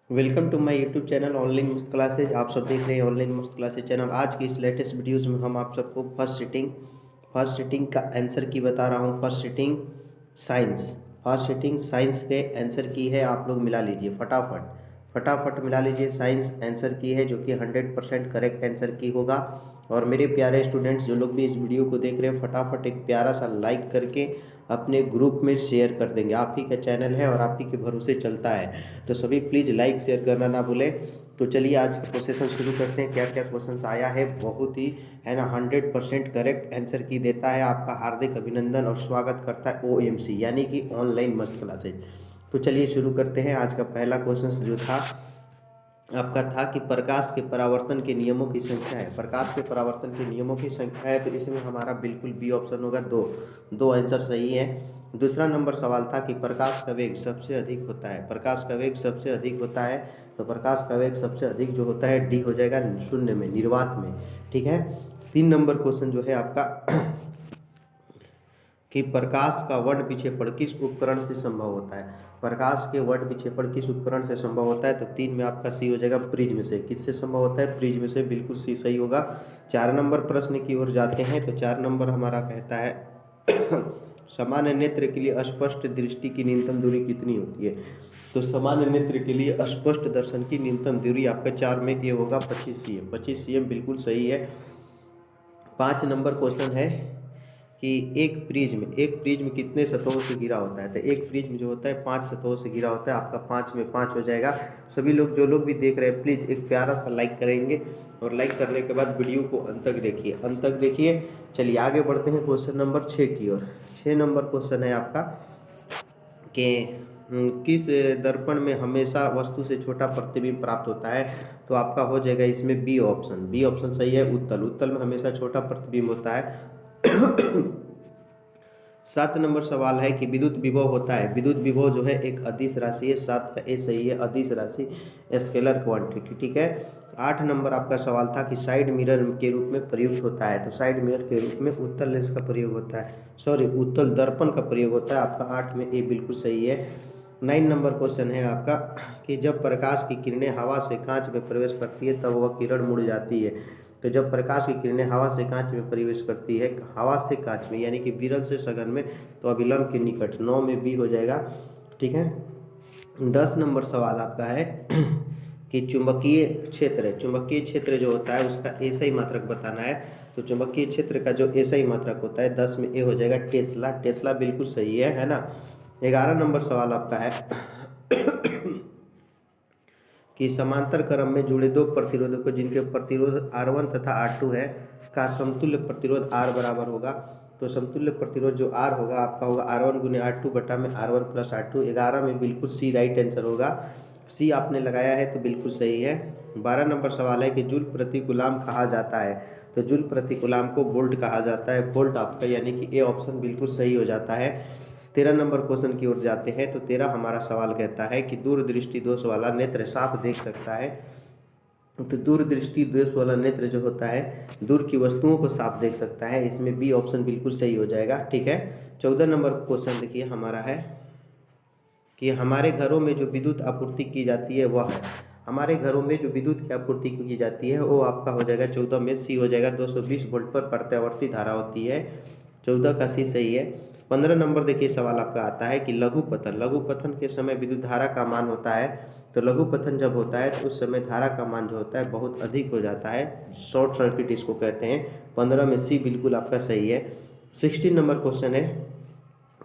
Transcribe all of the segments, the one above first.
Welcome to my YouTube channel online मस्त classes. आप सब देख रहे हैं ऑनलाइन मस्त क्लासेज चैनल। आज की इस लेटेस्ट वीडियोज़ में हम आप सबको फर्स्ट सिटिंग का आंसर की बता रहा हूँ। साइंस फर्स्ट सिटिंग साइंस के आंसर की है। आप लोग मिला लीजिए फटाफट फटाफट मिला लीजिए। साइंस आंसर की है जो कि 100% करेक्ट आंसर की होगा। और मेरे प्यारे स्टूडेंट्स जो लोग भी इस वीडियो को देख रहे हैं, फटाफट एक प्यारा सा लाइक करके अपने ग्रुप में शेयर कर देंगे। आप ही का चैनल है और आप ही के भरोसे चलता है, तो सभी प्लीज़ लाइक शेयर करना ना भूलें। तो चलिए आज का क्वेश्चन शुरू करते हैं। क्या क्या क्वेश्चन आया है, बहुत ही है ना 100% करेक्ट आंसर की देता है। आपका हार्दिक अभिनंदन और स्वागत करता है OMC यानी कि ऑनलाइन मस्त क्लासेज। तो चलिए शुरू करते हैं। आज का पहला क्वेश्चन जो था आपका था कि प्रकाश के परावर्तन के नियमों की संख्या है। प्रकाश के परावर्तन के नियमों की संख्या है, तो इसमें हमारा बिल्कुल बी ऑप्शन होगा। दो दो आंसर सही है। दूसरा नंबर सवाल था कि प्रकाश का वेग सबसे अधिक होता है। प्रकाश का वेग सबसे अधिक होता है, तो प्रकाश का वेग सबसे अधिक जो होता है डी हो जाएगा, शून्य में, निर्वात में। ठीक है। 3 नंबर क्वेश्चन जो है आपका कि प्रकाश का वर्ण विक्षेपण किस उपकरण से संभव होता है। प्रकाश के वर्ण विक्षेपण किस उपकरण से संभव होता है, तो 3 में आपका सी हो जाएगा, प्रिज्म से। किससे संभव होता है, प्रिज्म से, बिल्कुल सी सही होगा। 4 नंबर प्रश्न की ओर जाते हैं, तो 4 नंबर हमारा कहता है सामान्य नेत्र के लिए स्पष्ट दृष्टि की न्यूनतम दूरी कितनी होती है। तो सामान्य नेत्र के लिए स्पष्ट दर्शन की न्यूनतम दूरी आपका 4 में ये होगा 25 cm। 25 cm बिल्कुल सही है। 5 नंबर क्वेश्चन है कि एक प्रिज्म कितने सतहों से घिरा होता है। तो एक प्रिज्म जो होता है 5 सतहों से घिरा होता है। आपका 5 में 5 हो जाएगा। सभी लोग जो लोग भी देख रहे हैं प्लीज़ एक प्यारा सा लाइक करेंगे, और लाइक करने के बाद वीडियो को अंत तक देखिए, अंत तक देखिए। चलिए आगे बढ़ते हैं क्वेश्चन नंबर 6 की ओर। 6 नंबर क्वेश्चन है आपका कि किस दर्पण में हमेशा वस्तु से छोटा प्रतिबिंब प्राप्त होता है। तो आपका हो जाएगा इसमें बी ऑप्शन। बी ऑप्शन सही है। उत्तल में हमेशा छोटा प्रतिबिंब होता है। 7 नंबर सवाल है कि विद्युत विभव होता है। विद्युत विभव जो है एक अदिश राशि है। 7 का ए सही है, अदिश राशि, स्केलर क्वांटिटी। ठीक है। 8 नंबर आपका सवाल था कि साइड मिरर के रूप में प्रयुक्त होता है। तो साइड मिरर के रूप में उत्तल लेंस का प्रयोग होता है, सॉरी उत्तल दर्पण का प्रयोग होता है। आपका 8 में ए बिल्कुल सही है। 9 नंबर क्वेश्चन है आपका कि जब प्रकाश की किरणें हवा से कांच में प्रवेश करती है तब वह किरण मुड़ जाती है। तो जब प्रकाश की किरणें हवा से कांच में प्रवेश करती है, हवा से कांच में यानी कि विरल से सघन में, तो अभिलंब के निकट, 9 में बी हो जाएगा। ठीक है। 10 नंबर सवाल आपका है कि चुंबकीय क्षेत्र है। चुंबकीय क्षेत्र जो होता है उसका एसआई मात्रक बताना है। तो चुंबकीय क्षेत्र का जो एसआई मात्रक होता है 10 में ए हो जाएगा, टेस्ला। टेस्ला बिल्कुल सही है ना। 11 नंबर सवाल आपका है कि समांतर क्रम में जुड़े दो प्रतिरोधकों जिनके प्रतिरोध R1 तथा R2 है का समतुल्य प्रतिरोध R बराबर होगा। तो समतुल्य प्रतिरोध जो R होगा आपका होगा R1 गुने R2 बटा में R1 प्लस R2। 11 में बिल्कुल सी राइट आंसर होगा। सी आपने लगाया है तो बिल्कुल सही है। 12 नंबर सवाल है कि जूल प्रति कूलाम कहा जाता है। तो जूल प्रति कूलाम को वोल्ट कहा जाता है। वोल्ट आपका यानी कि ए ऑप्शन बिल्कुल सही हो जाता है। 13 नंबर क्वेश्चन की ओर जाते हैं। तो 13 हमारा सवाल कहता है कि दूरदृष्टि दोष वाला नेत्र साफ देख सकता है। तो दूरदृष्टि दोष वाला नेत्र जो होता है दूर की वस्तुओं को साफ देख सकता है। इसमें बी ऑप्शन बिल्कुल सही हो जाएगा। ठीक है। 14 नंबर क्वेश्चन देखिए हमारा है कि हमारे घरों में जो विद्युत आपूर्ति की जाती है वह है। हमारे घरों में जो विद्युत की आपूर्ति की जाती है वो आपका हो जाएगा 14 में सी हो जाएगा। 220 वोल्ट पर प्रत्यावर्ती धारा होती है। 14 का सी सही है। 15 नंबर देखिए सवाल आपका आता है कि लघुपथन के समय विद्युत धारा का मान होता है। तो लघुपथन जब होता है तो उस समय धारा का मान जो होता है बहुत अधिक हो जाता है, शॉर्ट सर्किट इसको कहते हैं। 15 में सी बिल्कुल आपका सही है। 16 नंबर क्वेश्चन है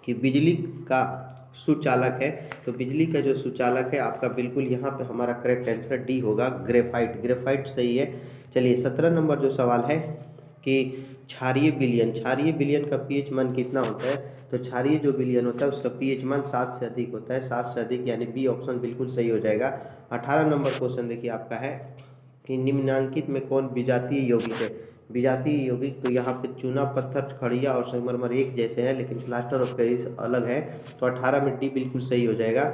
कि बिजली का सुचालक है। तो बिजली का जो सुचालक है आपका बिल्कुल यहाँ पे हमारा करेक्ट आंसर डी होगा, ग्रेफाइट। ग्रेफाइट सही है। चलिए 17 नंबर जो सवाल है कि क्षारीय विलयन का पीएच मान कितना होता है। तो क्षारीय जो विलयन होता है उसका पीएच मान 7 से अधिक होता है। 7 से अधिक यानी बी ऑप्शन बिल्कुल सही हो जाएगा। 18 नंबर क्वेश्चन देखिए आपका है कि निम्नांकित में कौन विजातीय यौगिक है। विजातीय यौगिक तो यहाँ पे चूना पत्थर, खड़िया और संगमरमर एक जैसे हैं, लेकिन प्लास्टर ऑफ पेरिस अलग है। तो 18 में डी बिल्कुल सही हो जाएगा।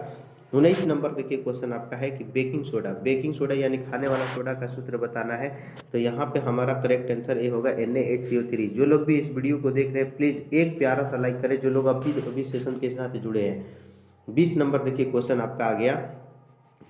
19 नंबर देखिए क्वेश्चन आपका है कि बेकिंग सोडा यानी खाने वाला सोडा का सूत्र बताना है। तो यहाँ पे हमारा करेक्ट आंसर ए होगा, NaHCO3। जो लोग भी इस वीडियो को देख रहे हैं प्लीज़ एक प्यारा सा लाइक करें, जो लोग अभी सेशन के साथ जुड़े हैं। 20 नंबर देखिए क्वेश्चन आपका आ गया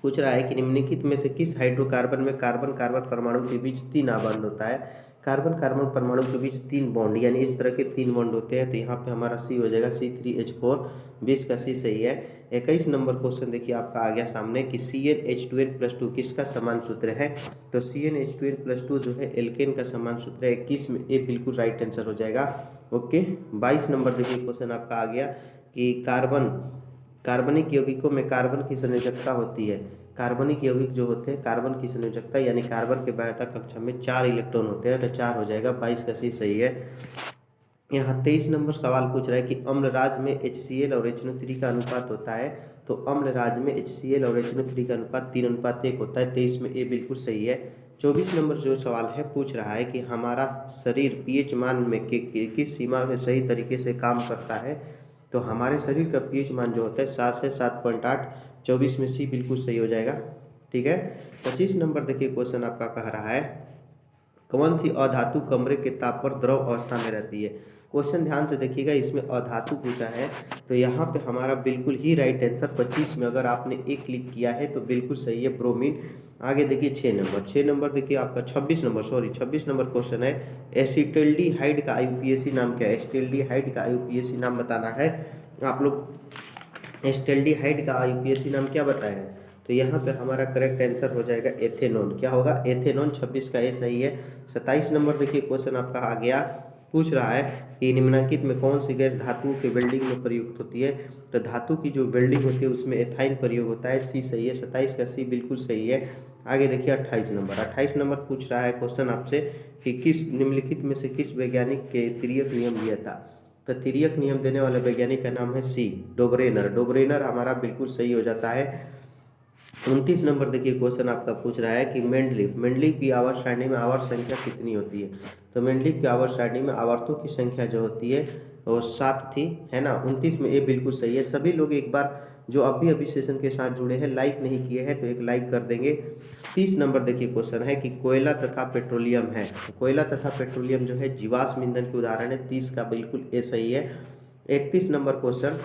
पूछ रहा है कि निम्नलिखित में से किस हाइड्रोकार्बन में कार्बन कार्बन परमाणु के बीच 3 आबंध होता है। कार्बन कार्बन परमाणु के बीच 3 बॉन्ड यानी इस तरह के 3 बॉन्ड होते हैं। तो यहाँ पे हमारा सी हो जाएगा C3H4, 20 का सी सही है। 21 नंबर क्वेश्चन देखिए आपका आ गया सामने कि CnH2n+2 किसका समान सूत्र है। तो CnH2n+2 जो है एल्केन का समान सूत्र है। 21 में ए बिल्कुल राइट आंसर हो जाएगा। ओके, 22 नंबर देखिए क्वेश्चन आपका आ गया कि कार्बनिक यौगिकों में कार्बन की संयोजकता होती है। कार्बनिक यौगिक जो होते हैं कार्बन की संयोजकता यानी कार्बन के बाध्यता कक्षा में 4 इलेक्ट्रॉन होते हैं। तो 4 हो जाएगा, 22 का सही है। यहाँ 23 नंबर सवाल पूछ रहा है कि अम्लराज में HCl और HNO3 का अनुपात होता है। तो अम्लराज में HCl और HNO3 का अनुपात 3:1 होता है। 23 में ए बिल्कुल सही है। 24 नंबर जो सवाल है पूछ रहा है कि हमारा शरीर pH मान में किस सीमा में सही तरीके से काम करता है। तो हमारे शरीर का pH मान जो होता है 7 से 7.8। 24 में सी बिल्कुल सही हो जाएगा। ठीक है। 25 नंबर देखिए क्वेश्चन आपका कह रहा है कौन सी अधातु कमरे के ताप पर द्रव अवस्था में रहती है। क्वेश्चन ध्यान से देखिएगा, इसमें अधातु पूछा है। तो यहाँ पे हमारा बिल्कुल ही राइट आंसर 25 में अगर आपने एक क्लिक किया है तो बिल्कुल सही है, ब्रोमीन। आगे देखिए 6 नंबर देखिए आपका 26 नंबर क्वेश्चन है एसिटल्डिहाइड का IUPAC नाम क्या है। एसिटल्डिहाइड का IUPAC नाम बताना है। आप लोग एसिटल्डिहाइड का IUPAC नाम क्या बताए हैं। तो यहाँ पे हमारा करेक्ट आंसर हो जाएगा एथेनॉन। क्या होगा, एथेनॉन। 26 का ए सही है। 27 नंबर देखिए क्वेश्चन आपका आ गया, पूछ रहा है कि निम्नलिखित में कौन सी गैस धातुओं के वेल्डिंग में प्रयुक्त होती है। तो धातु की जो वेल्डिंग होती है उसमें एथाइन प्रयोग होता है। सी सही है। 27 का सी बिल्कुल सही है। आगे देखिए 28 नंबर पूछ रहा है क्वेश्चन आपसे कि किस निम्नलिखित में से किस वैज्ञानिक के तिर्यक नियम दिया था। तो तिर्यक नियम देने वाले वैज्ञानिक का नाम है सी, डोब्रेनर हमारा बिल्कुल सही हो जाता है। 29 नंबर देखिए क्वेश्चन आपका पूछ रहा है कि मेंडलीव की आवर्त सारणी में आवर्त संख्या कितनी होती है। तो मेंडलीव की आवर्त सारणी में आवर्तों की संख्या जो होती है वो 7 थी, है ना। 29 में ए बिल्कुल सही है। सभी लोग एक बार जो अभी सेशन के साथ जुड़े हैं लाइक नहीं किए हैं तो एक लाइक कर देंगे। 30 नंबर देखिए क्वेश्चन है कि कोयला तथा पेट्रोलियम है। कोयला तथा पेट्रोलियम जो है जीवाश्म ईंधन के उदाहरण है। 30 का बिल्कुल ए सही है। 31 नंबर क्वेश्चन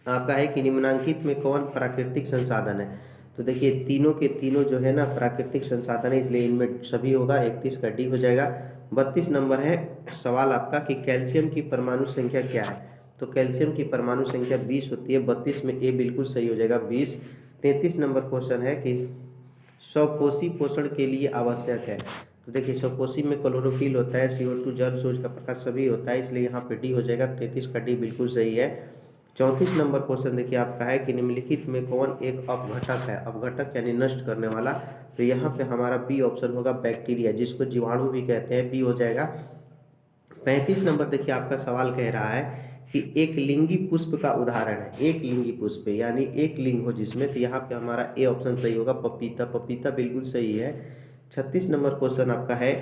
आपका है कि निम्नांकित में कौन प्राकृतिक संसाधन है। तो देखिए तीनों के तीनों जो है ना प्राकृतिक संसाधन है, इसलिए इनमें सभी होगा। 31 का डी हो जाएगा। 32 नंबर है सवाल आपका कि कैल्शियम की परमाणु संख्या क्या है। तो कैल्शियम की परमाणु संख्या 20 होती है। 32 में ए बिल्कुल सही हो जाएगा, 20। 33 नंबर क्वेश्चन है कि स्वपोषी पोषण के लिए आवश्यक है। तो देखिए स्वपोषी में क्लोरोफिल होता है, CO2 जल सूर्य का प्रकाश सभी होता है, इसलिए यहाँ पे डी हो जाएगा। 33 का डी बिल्कुल सही है। 34 नंबर क्वेश्चन देखिए आपका है कि निम्नलिखित में कौन एक अपघटक है। अपघटक यानी नष्ट करने वाला। तो यहाँ पे हमारा बी ऑप्शन होगा, बैक्टीरिया, जिसको जीवाणु भी कहते हैं, बी हो जाएगा। 35 नंबर देखिए आपका सवाल कह रहा है कि एक लिंगी पुष्प का उदाहरण है। एक लिंगी पुष्प यानी एक लिंग हो जिसमें, तो यहाँ पे हमारा ए ऑप्शन सही होगा, पपीता बिल्कुल सही है। 36 नंबर क्वेश्चन आपका है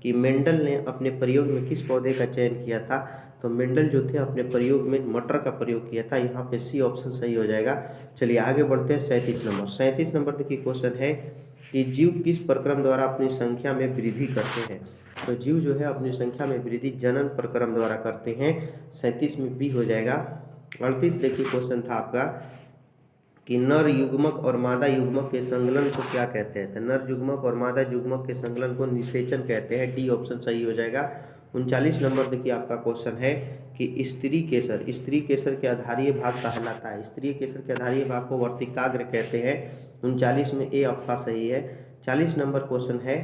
कि मेंडल ने अपने प्रयोग में किस पौधे का चयन किया था। तो मेंडल जो थे अपने प्रयोग में मटर का प्रयोग किया था। यहाँ पे सी ऑप्शन सही हो जाएगा। चलिए आगे बढ़ते हैं 37 नंबर देखिए क्वेश्चन है कि जीव किस प्रक्रम द्वारा अपनी संख्या में वृद्धि करते हैं। तो जीव जो है अपनी संख्या में वृद्धि जनन प्रक्रम द्वारा करते हैं। 37 में बी हो जाएगा। 38 देखिए क्वेश्चन था आपका कि नर युग्मक और मादा युग्मक के संकलन को क्या कहते हैं। तो नर युग्मक और मादा युग्मक के संकलन को निषेचन कहते हैं। डी ऑप्शन सही हो जाएगा। 39 नंबर देखिए आपका क्वेश्चन है कि स्त्री केसर के आधारीय भाग कहलाता है। स्त्री केसर के आधारीय भाग को वर्तिकाग्र कहते हैं। 39 में ए आपका सही है। 40 नंबर क्वेश्चन है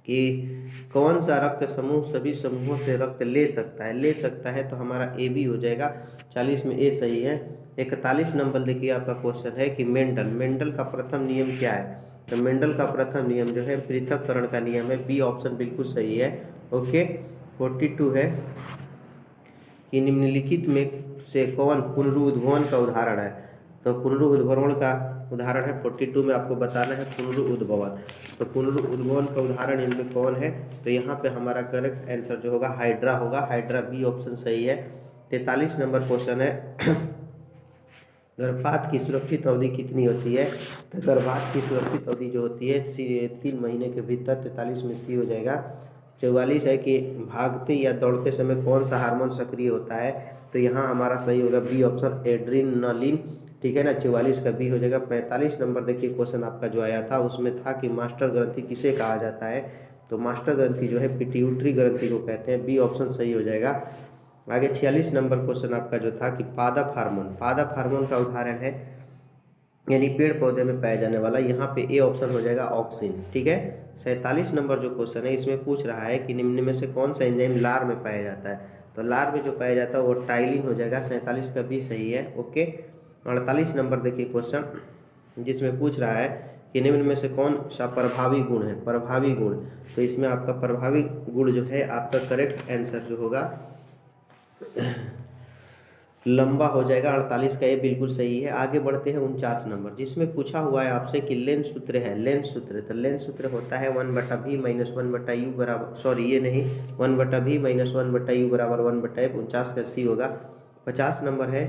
कि कौन सा रक्त समूह सभी समूहों से रक्त ले सकता है। तो हमारा ए बी हो जाएगा। 40 में ए सही है। 41 नंबर देखिए आपका क्वेश्चन है कि मेंडल का प्रथम नियम क्या है। तो मेंडल का प्रथम नियम जो है पृथक्करण का नियम है। बी ऑप्शन बिल्कुल सही है। ओके। 42 है कि निम्नलिखित में से कौन पुनरुद्भवन का उदाहरण है। तो पुनरुद्भवन का उदाहरण है 42 में आपको बताना है पुनरुद्भवन। तो पुनरुद्भवन का उदाहरण इनमें कौन है। तो यहाँ पे हमारा करेक्ट आंसर जो होगा हाइड्रा होगा। हाइड्रा बी ऑप्शन सही है। 43 नंबर क्वेश्चन है गर्भपात की सुरक्षित अवधि कितनी होती है। तो गर्भपात की सुरक्षित अवधि जो होती है 3 महीने के भीतर। 43 में सी हो जाएगा। 44 है कि भागते या दौड़ते समय कौन सा हार्मोन सक्रिय होता है। तो यहाँ हमारा सही होगा बी ऑप्शन एड्रेनालिन। ठीक है ना। 44 का बी हो जाएगा। 45 नंबर देखिए क्वेश्चन आपका जो आया था उसमें था कि मास्टर ग्रंथि किसे कहा जाता है, तो मास्टर ग्रंथि जो है पिट्यूटरी ग्रंथि को कहते हैं। बी ऑप्शन सही हो जाएगा। आगे 46 नंबर क्वेश्चन आपका जो था कि पादप हार्मोन, पादप हार्मोन का उदाहरण है यानी पेड़ पौधे में पाया जाने वाला, यहाँ पे ए ऑप्शन हो जाएगा ऑक्सिन। ठीक है। 47 नंबर जो क्वेश्चन है इसमें पूछ रहा है कि निम्न में से कौन सा एंजाइम लार में पाया जाता है, तो लार में जो पाया जाता है वो टाइलिन हो जाएगा। 47 का भी सही है। ओके। 48 नंबर देखिए क्वेश्चन जिसमें पूछ रहा है कि निम्न में से कौन सा प्रभावी गुण है, प्रभावी गुण, तो इसमें आपका प्रभावी गुण जो है आपका करेक्ट आंसर जो होगा लंबा हो जाएगा। 48 का ये बिल्कुल सही है। आगे बढ़ते हैं 49 नंबर जिसमें पूछा हुआ है आपसे कि लेंस सूत्र है, लेंस सूत्र, तो लेंस सूत्र होता है 1/v - 1/u बराबर, सॉरी ये नहीं, 1/v - 1/u बराबर 1/f। 49 का सी होगा। 50 नंबर है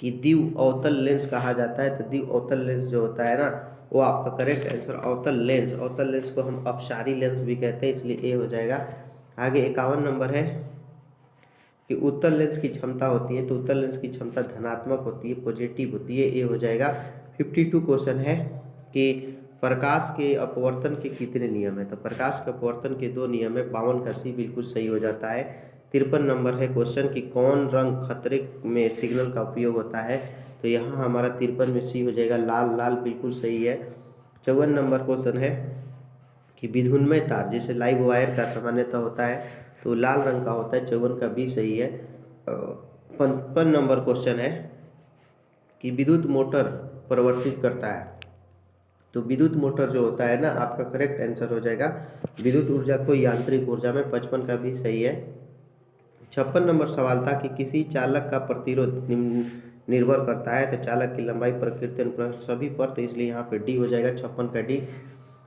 कि द्विव अवतल लेंस कहा जाता है, तो द्विव अवतल लेंस जो होता है ना वो आपका करेक्ट आंसर अवतल लेंस, अवतल लेंस को हम अपसारी लेंस भी कहते हैं, इसलिए ए हो जाएगा। आगे 51 नंबर है कि उत्तल लेंस की क्षमता होती है, तो उत्तल लेंस की क्षमता धनात्मक होती है, पॉजिटिव होती है, ये हो जाएगा। 52 क्वेश्चन है कि प्रकाश के अपवर्तन के कितने नियम है, तो प्रकाश के अपवर्तन के 2 नियम है। 52 का सी बिल्कुल सही हो जाता है। 53 नंबर है क्वेश्चन कि कौन रंग खतरे में सिग्नल का उपयोग होता है, तो यहाँ हमारा 53 में सी हो जाएगा लाल, लाल बिल्कुल सही है। 54 नंबर क्वेश्चन है कि विद्युन्मय तार जैसे लाइव वायर का सामान्यतः होता है तो लाल रंग का होता है, 54 का बी सही है। 55 नंबर क्वेश्चन है कि विद्युत मोटर प्रवर्तित करता है, तो विद्युत मोटर जो होता है ना आपका करेक्ट आंसर हो जाएगा विद्युत ऊर्जा को यांत्रिक ऊर्जा में। 55 का भी सही है। 56 नंबर सवाल था कि किसी चालक का प्रतिरोध निर्भर करता है, तो चालक की लंबाई, प्रकृति, अनुप्रस्थ सभी पर, तो इसलिए यहाँ पे डी हो जाएगा। 56 का डी।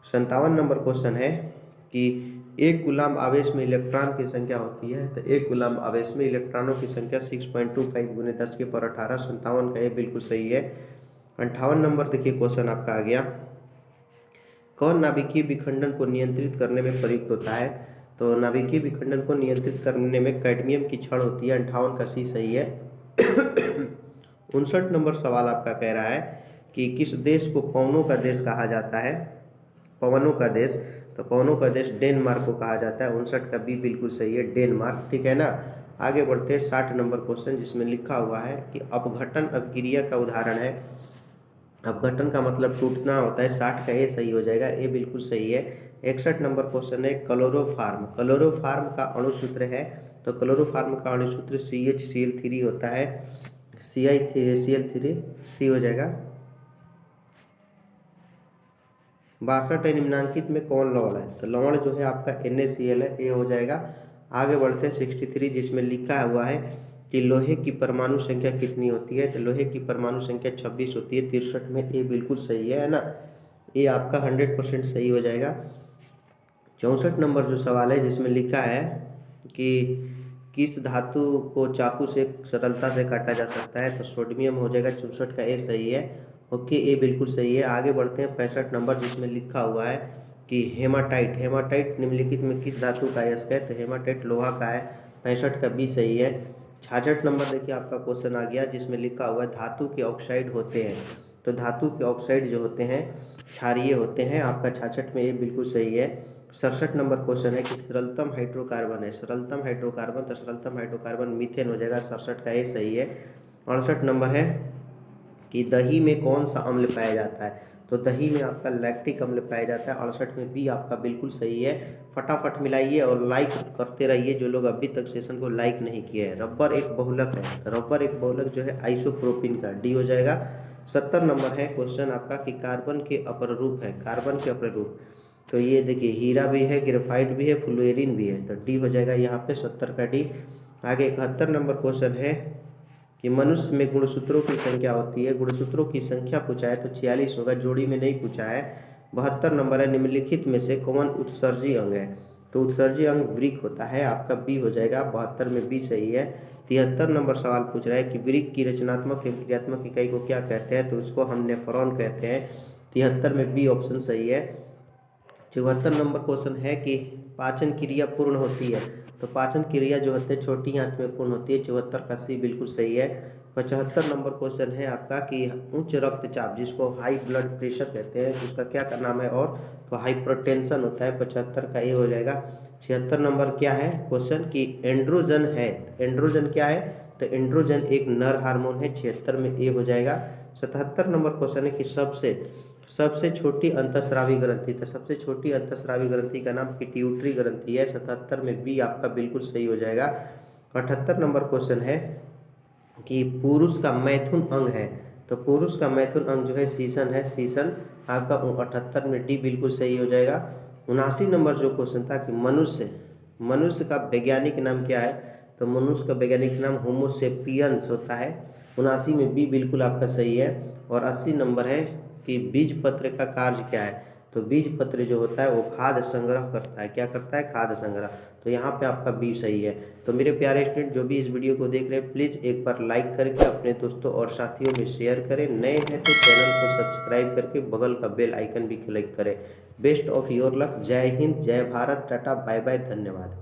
57 नंबर क्वेश्चन है कि एक कूलाम आवेश में इलेक्ट्रॉन की संख्या होती है, तो एक कूलाम आवेश में इलेक्ट्रॉनों की संख्या 6.25 × 10⁻18। 57 का ये बिल्कुल सही है। 58 नंबर देखिए क्वेश्चन आपका आ गया, कौन नाभिकीय विखंडन को नियंत्रित करने में प्रयुक्त होता है, तो नाभिकीय विखंडन को नियंत्रित करने में कैडमियम की छड़ होती है। 58 का सी सही है। 59 नंबर सवाल आपका कह रहा है कि किस देश को पवनों का देश कहा जाता है, पवनों का देश, तो पवनों का देश डेनमार्क को कहा जाता है। 59 का बी बिल्कुल सही है, डेनमार्क। ठीक है ना। आगे बढ़ते हैं 60 नंबर क्वेश्चन जिसमें लिखा हुआ है कि अपघटन अभिक्रिया का उदाहरण है। अपघटन का मतलब टूटना होता है। 60 का ए सही हो जाएगा, ए बिल्कुल सही है। 61 नंबर क्वेश्चन है क्लोरोफार्म, क्लोरोफार्म का अणुसूत्र है, तो क्लोरोफार्म का अणुसूत्र CHCl3 होता है। CI3Cl3 सी हो जाएगा। 62 निम्नांकित में कौन लवण है, तो लवण जो है आपका NaCl है, ए हो जाएगा। आगे बढ़ते हैं 63 जिसमें लिखा हुआ है कि लोहे की परमाणु संख्या कितनी होती है, तो लोहे की परमाणु संख्या 26 होती है। 63 में ए बिल्कुल सही है ना, ये आपका 100% सही हो जाएगा। 64 नंबर जो सवाल है जिसमें लिखा है कि किस धातु को चाकू से सरलता से काटा जा सकता है, तो सोडियम हो जाएगा। 64 का ए सही है। ओके, ए बिल्कुल सही है। आगे बढ़ते हैं 65 नंबर जिसमें लिखा हुआ है कि हेमाटाइट, हेमाटाइट निम्नलिखित में किस धातु का अयस्क है, तो हेमाटाइट लोहा का है। 65 का बी सही है। 66 नंबर देखिए आपका क्वेश्चन आ गया जिसमें लिखा हुआ है धातु के ऑक्साइड होते हैं, तो धातु के ऑक्साइड जो होते हैं क्षारीय होते हैं। आपका 66 में ये बिल्कुल सही है। 67 नंबर क्वेश्चन है कि सरलतम हाइड्रोकार्बन है, सरलतम हाइड्रोकार्बन, तो सरलतम हाइड्रोकार्बन मीथेन हो जाएगा। 67 का ये सही है। 68 नंबर है कि दही में कौन सा अम्ल पाया जाता है, तो दही में आपका लैक्टिक अम्ल पाया जाता है। 68 में बी आपका बिल्कुल सही है। फटाफट मिलाइए और लाइक करते रहिए जो लोग अभी तक सेशन को लाइक नहीं किए हैं। रबर एक बहुलक है, तो रबर एक बहुलक जो है आइसोप्रोपिन का, डी हो जाएगा। 70 नंबर है क्वेश्चन आपका कि कार्बन के अपर रूप है, कार्बन के अपर रूप, तो ये देखिए हीरा भी है, ग्रेफाइट भी है, फ्लोरीन भी है, तो डी हो जाएगा यहाँ पे 70 का डी। आगे 71 नंबर क्वेश्चन है कि मनुष्य में गुणसूत्रों की संख्या होती है, गुणसूत्रों की संख्या पूछा है तो 46 होगा, जोड़ी में नहीं पूछा है। 72 नंबर है निम्नलिखित में से कौन उत्सर्जी अंग है, तो उत्सर्जी अंग वृक्क होता है, आपका बी हो जाएगा। 72 में बी सही है। 73 नंबर सवाल पूछ रहा है कि वृक्क की रचनात्मक एवं क्रियात्मक इकाई को क्या कहते हैं, तो उसको हम नेफ्रॉन कहते हैं। 73 में बी ऑप्शन सही है। 74 नंबर क्वेश्चन है कि पाचन क्रिया पूर्ण होती है, तो पाचन क्रिया जो होती है छोटी आंत में पूर्ण होती है। 74 का सी बिल्कुल सही है। 75 नंबर क्वेश्चन है आपका कि उच्च रक्तचाप जिसको हाई ब्लड प्रेशर कहते हैं, उसका क्या का नाम है, और तो हाइपरटेंशन होता है। 75 का ये हो जाएगा। 76 नंबर क्या है क्वेश्चन कि एंड्रोजन है। एंड्रोजन क्या है, तो एंड्रोजन एक नर हार्मोन है। 76 में ए हो जाएगा। 77 नंबर क्वेश्चन है कि सबसे छोटी अंतःस्रावी ग्रंथि, तो सबसे छोटी अंतःस्रावी ग्रंथि का नाम पिट्यूटरी ग्रंथि है। 77 में बी आपका बिल्कुल सही हो जाएगा। 78 नंबर क्वेश्चन है कि पुरुष का मैथुन अंग है, तो पुरुष का मैथुन अंग जो है शीशन है। शीशन आपका 78 में डी बिल्कुल सही हो जाएगा। 79 नंबर जो क्वेश्चन था कि मनुष्य का वैज्ञानिक नाम क्या है, तो मनुष्य का वैज्ञानिक नाम होमोसेपियंस होता है। 79 में बी बिल्कुल आपका सही है। और 80 नंबर है कि बीज पत्र का कार्य क्या है, तो बीज पत्र जो होता है वो खाद्य संग्रह करता है। क्या करता है, खाद्य संग्रह। तो यहाँ पे आपका बी सही है। तो मेरे प्यारे स्टूडेंट जो भी इस वीडियो को देख रहे हैं, प्लीज़ एक बार लाइक करके अपने दोस्तों और साथियों में शेयर करें। नए हैं तो चैनल को सब्सक्राइब करके बगल का बेल आइकन भी क्लिक करें। Best of your luck. जय हिंद, जय भारत, टाटा, बाय बाय, धन्यवाद।